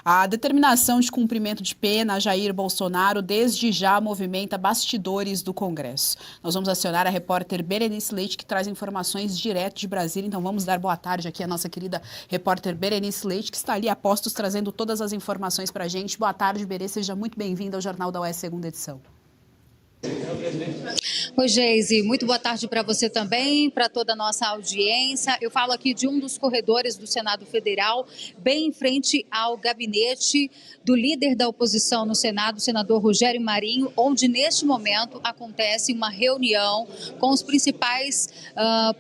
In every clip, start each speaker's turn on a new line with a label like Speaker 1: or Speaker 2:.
Speaker 1: A determinação de cumprimento de pena a Jair Bolsonaro desde já movimenta bastidores do Congresso. Nós vamos acionar a repórter Berenice Leite, que traz informações direto de Brasília. Então vamos dar boa tarde aqui à nossa querida repórter Berenice Leite, que está ali a postos trazendo todas as informações para a gente. Boa tarde, Berê, seja muito bem-vinda ao Jornal da UES, segunda edição.
Speaker 2: Oi, Geise, muito boa tarde para você também, para toda a nossa audiência. Eu falo aqui de um dos corredores do Senado Federal, bem em frente ao gabinete do líder da oposição no Senado, o senador Rogério Marinho, onde neste momento acontece uma reunião com os principais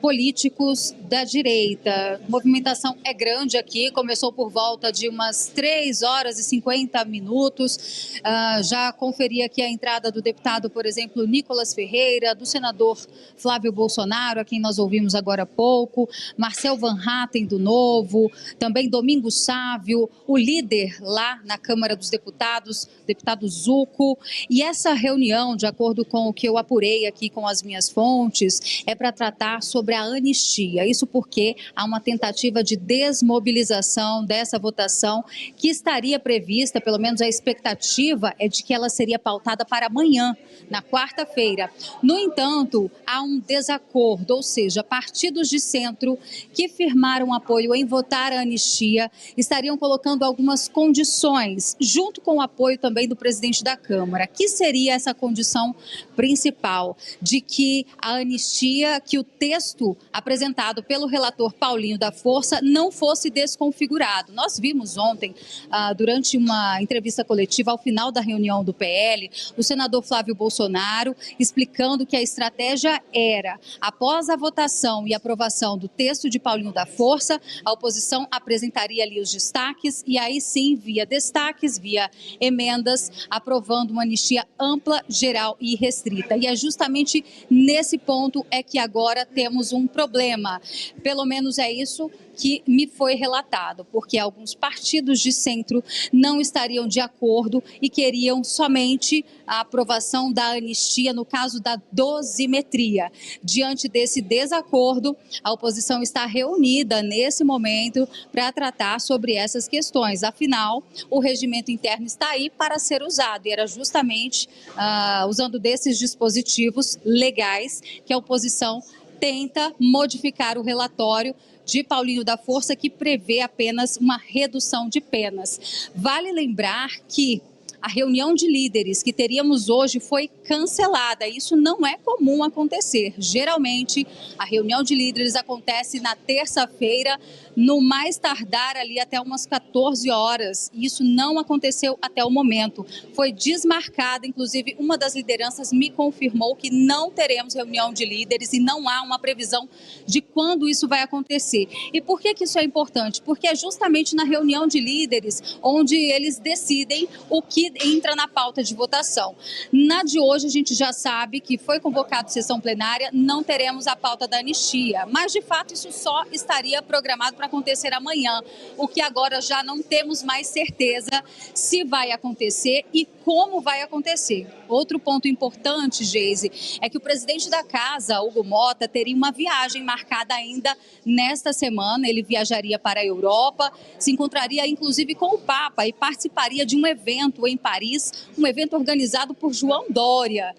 Speaker 2: políticos da direita. A movimentação é grande aqui, começou por volta de umas 3 horas e 50 minutos. Já conferi aqui a entrada do deputado, por exemplo, Nicolas Ferreira, do senador Flávio Bolsonaro, a quem nós ouvimos agora há pouco, Marcel Van Hatten do Novo, também Domingos Sávio, o líder lá na Câmara dos Deputados, deputado Zucco. E essa reunião, de acordo com o que eu apurei aqui com as minhas fontes, é para tratar sobre a anistia. Isso porque há uma tentativa de desmobilização dessa votação que estaria prevista, pelo menos a expectativa é de que ela seria pautada para amanhã, na quarta-feira. No entanto, há um desacordo, ou seja, partidos de centro que firmaram apoio em votar a anistia estariam colocando algumas condições, junto com o apoio também do presidente da Câmara. Que seria essa condição principal? De que a anistia, que o texto apresentado pelo relator Paulinho da Força não fosse desconfigurado. Nós vimos ontem, durante uma entrevista coletiva ao final da reunião do PL, o senador Flávio Bolsonaro explicando que a estratégia era, após a votação e aprovação do texto de Paulinho da Força, a oposição apresentaria ali os destaques e aí sim, via destaques, via emendas, aprovando uma anistia ampla, geral e restrita. E é justamente nesse ponto é que agora temos um problema. Pelo menos é isso que me foi relatado, porque alguns partidos de centro não estariam de acordo e queriam somente a aprovação da anistia no caso da dosimetria. Diante desse desacordo, a oposição está reunida nesse momento para tratar sobre essas questões. Afinal, o regimento interno está aí para ser usado e era justamente usando desses dispositivos legais que a oposição tenta modificar o relatório de Paulinho da Força, que prevê apenas uma redução de penas. Vale lembrar que a reunião de líderes que teríamos hoje foi cancelada. Isso não é comum acontecer. Geralmente, a reunião de líderes acontece na terça-feira, no mais tardar ali até umas 14 horas. Isso não aconteceu até o momento. Foi desmarcada, inclusive uma das lideranças me confirmou que não teremos reunião de líderes e não há uma previsão de quando isso vai acontecer. E por que isso é importante? Porque é justamente na reunião de líderes onde eles decidem o que entra na pauta de votação. Na de hoje, a gente já sabe que foi convocada sessão plenária, não teremos a pauta da anistia, mas de fato isso só estaria programado para acontecer amanhã, o que agora já não temos mais certeza se vai acontecer e como vai acontecer. Outro ponto importante, Geise, é que o presidente da casa, Hugo Motta, teria uma viagem marcada ainda nesta semana. Ele viajaria para a Europa, se encontraria inclusive com o Papa e participaria de um evento em Paris, um evento organizado por João Dória.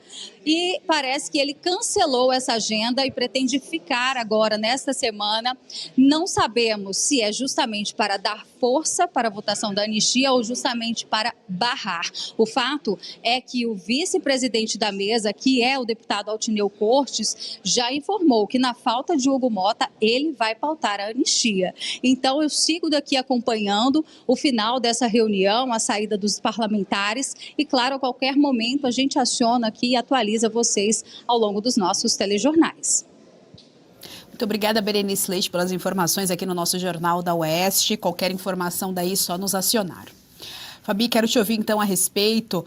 Speaker 2: E parece que ele cancelou essa agenda e pretende ficar agora nesta semana. Não sabemos se é justamente para dar força para a votação da anistia ou justamente para barrar. O fato é que o vice-presidente da mesa, que é o deputado Altineu Cortes, já informou que na falta de Hugo Motta, ele vai pautar a anistia. Então eu sigo daqui acompanhando o final dessa reunião, a saída dos parlamentares e, claro, a qualquer momento a gente aciona aqui e atualiza vocês ao longo dos nossos telejornais.
Speaker 1: Muito obrigada, Berenice Leite, pelas informações aqui no nosso Jornal da Oeste. Qualquer informação daí, só nos acionar. Fabi, quero te ouvir então a respeito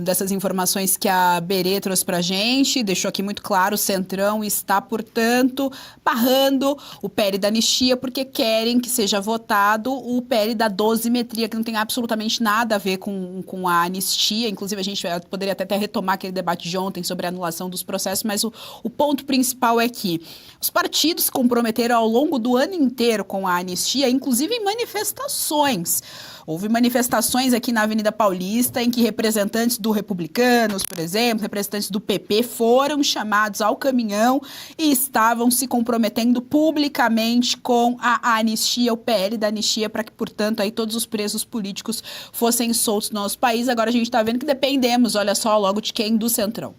Speaker 1: dessas informações que a Berê trouxe para a gente, deixou aqui muito claro, o Centrão está, portanto, barrando o PL da anistia porque querem que seja votado o PL da dosimetria, que não tem absolutamente nada a ver com a anistia. Inclusive, a gente poderia até retomar aquele debate de ontem sobre a anulação dos processos, mas o ponto principal é que os partidos se comprometeram ao longo do ano inteiro com a anistia, inclusive em manifestações. Houve manifestações aqui na Avenida Paulista em que representantes do Republicanos, por exemplo, representantes do PP foram chamados ao caminhão e estavam se comprometendo publicamente com a anistia, o PL da anistia, para que, portanto, aí todos os presos políticos fossem soltos no nosso país. Agora a gente está vendo que dependemos, olha só, logo de quem? Do Centrão.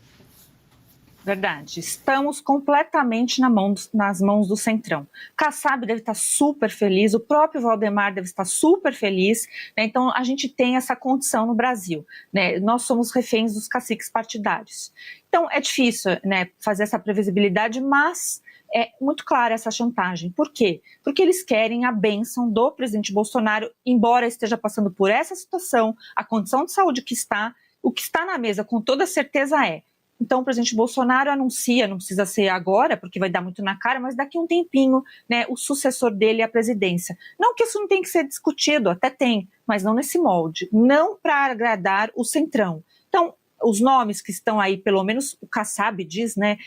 Speaker 3: Verdade, estamos completamente nas mãos do Centrão. Kassab deve estar super feliz, o próprio Valdemar deve estar super feliz, né? Então a gente tem essa condição no Brasil, né? Nós somos reféns dos caciques partidários. Então é difícil, né, fazer essa previsibilidade, mas é muito clara essa chantagem. Por quê? Porque eles querem a bênção do presidente Bolsonaro, embora esteja passando por essa situação, a condição de saúde que está, o que está na mesa com toda certeza é: então, o presidente Bolsonaro anuncia, não precisa ser agora, porque vai dar muito na cara, mas daqui a um tempinho, né, o sucessor dele à presidência. Não que isso não tenha que ser discutido, até tem, mas não nesse molde, não para agradar o Centrão. Então, os nomes que estão aí, pelo menos o Kassab diz, né,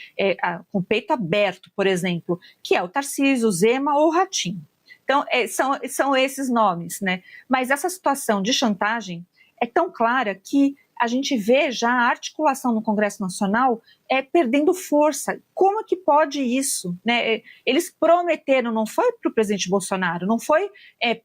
Speaker 3: com o peito aberto, por exemplo, que é o Tarcísio, o Zema ou o Ratinho. Então, são esses nomes, né? Mas essa situação de chantagem é tão clara que a gente vê já a articulação no Congresso Nacional perdendo força. Como é que pode isso? Né? Eles prometeram, não foi para o presidente Bolsonaro, não foi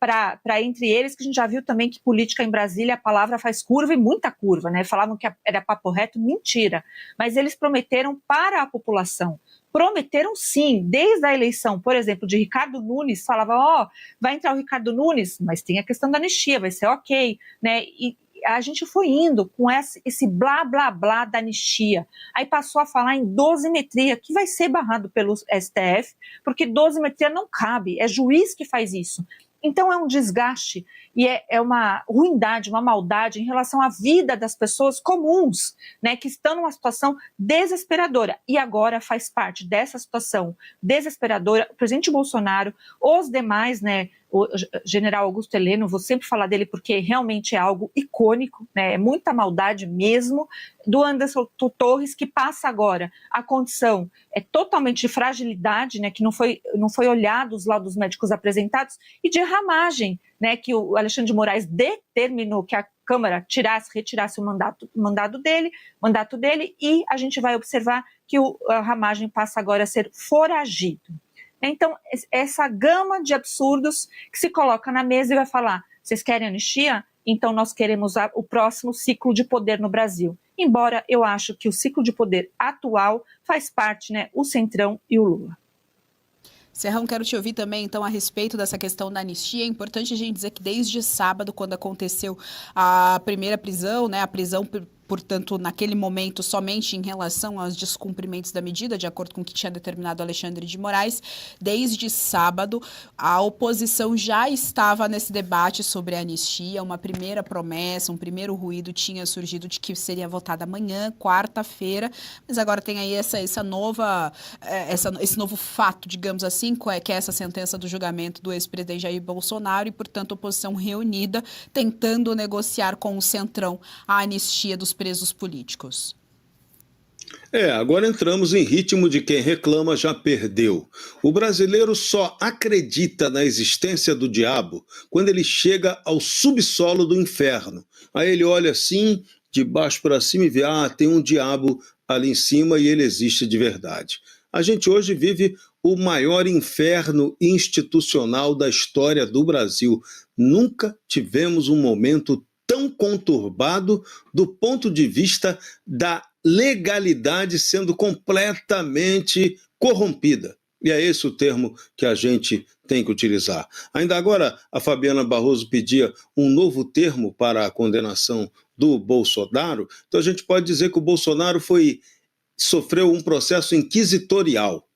Speaker 3: para entre eles, que a gente já viu também que política em Brasília, a palavra faz curva e muita curva, né? Falavam que era papo reto, mentira. Mas eles prometeram para a população. Prometeram sim, desde a eleição, por exemplo, de Ricardo Nunes, falava, vai entrar o Ricardo Nunes, mas tem a questão da anistia, vai ser ok, né? E a gente foi indo com esse blá, blá, blá da anistia. Aí passou a falar em dosimetria, que vai ser barrado pelo STF, porque dosimetria não cabe, é juiz que faz isso. Então é um desgaste e é uma ruindade, uma maldade em relação à vida das pessoas comuns, né, que estão numa situação desesperadora. E agora faz parte dessa situação desesperadora o presidente Bolsonaro, os demais, né, o general Augusto Heleno, vou sempre falar dele porque realmente é algo icônico, né, é muita maldade mesmo, do Anderson Torres, que passa agora a condição totalmente de fragilidade, né, que não foi olhado os laudos médicos apresentados, e de ramagem, né, que o Alexandre de Moraes determinou que a Câmara retirasse o mandato dele, e a gente vai observar que a ramagem passa agora a ser foragido. Então, essa gama de absurdos que se coloca na mesa e vai falar: vocês querem anistia? Então nós queremos o próximo ciclo de poder no Brasil. Embora eu acho que o ciclo de poder atual faz parte, né, o Centrão e o Lula.
Speaker 1: Serrão, quero te ouvir também, então, a respeito dessa questão da anistia. É importante a gente dizer que desde sábado, quando aconteceu a primeira prisão, né, a prisão, portanto, naquele momento, somente em relação aos descumprimentos da medida, de acordo com o que tinha determinado Alexandre de Moraes, desde sábado, a oposição já estava nesse debate sobre a anistia. Uma primeira promessa, um primeiro ruído tinha surgido de que seria votada amanhã, quarta-feira, mas agora tem aí esse novo fato, digamos assim, que é essa sentença do julgamento do ex-presidente Jair Bolsonaro e, portanto, a oposição reunida tentando negociar com o Centrão a anistia dos presos políticos.
Speaker 4: Agora entramos em ritmo de quem reclama já perdeu. O brasileiro só acredita na existência do diabo quando ele chega ao subsolo do inferno. Aí ele olha assim, de baixo para cima e vê, tem um diabo ali em cima e ele existe de verdade. A gente hoje vive o maior inferno institucional da história do Brasil. Nunca tivemos um momento tão conturbado do ponto de vista da legalidade sendo completamente corrompida. E é esse o termo que a gente tem que utilizar. Ainda agora, a Fabiana Barroso pedia um novo termo para a condenação do Bolsonaro. Então a gente pode dizer que o Bolsonaro sofreu um processo inquisitorial,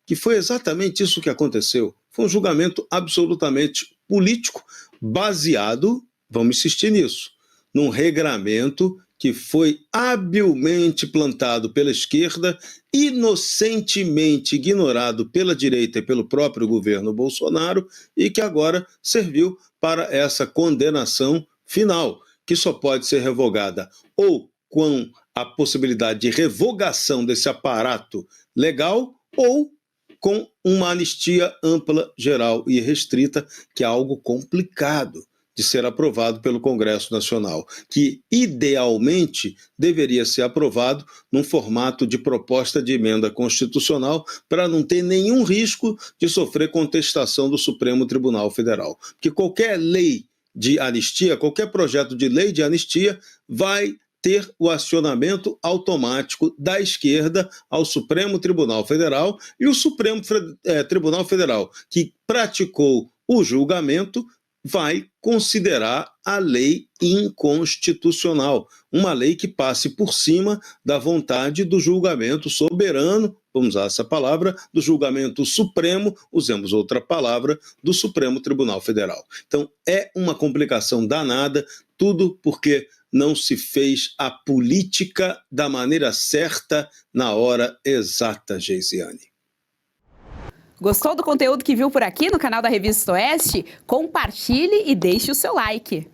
Speaker 4: que foi exatamente isso que aconteceu. Foi um julgamento absolutamente político, baseado, vamos insistir nisso, num regramento que foi habilmente plantado pela esquerda, inocentemente ignorado pela direita e pelo próprio governo Bolsonaro, e que agora serviu para essa condenação final, que só pode ser revogada ou com a possibilidade de revogação desse aparato legal ou com uma anistia ampla, geral e restrita, que é algo complicado. de ser aprovado pelo Congresso Nacional, que idealmente deveria ser aprovado num formato de proposta de emenda constitucional para não ter nenhum risco de sofrer contestação do Supremo Tribunal Federal. Porque qualquer lei de anistia, qualquer projeto de lei de anistia vai ter o acionamento automático da esquerda ao Supremo Tribunal Federal, e o Supremo Tribunal Federal, que praticou o julgamento, vai considerar a lei inconstitucional, uma lei que passe por cima da vontade do julgamento soberano, vamos usar essa palavra, do julgamento supremo, usemos outra palavra, do Supremo Tribunal Federal. Então, é uma complicação danada, tudo porque não se fez a política da maneira certa na hora exata, Geisiane.
Speaker 1: Gostou do conteúdo que viu por aqui no canal da Revista Oeste? Compartilhe e deixe o seu like.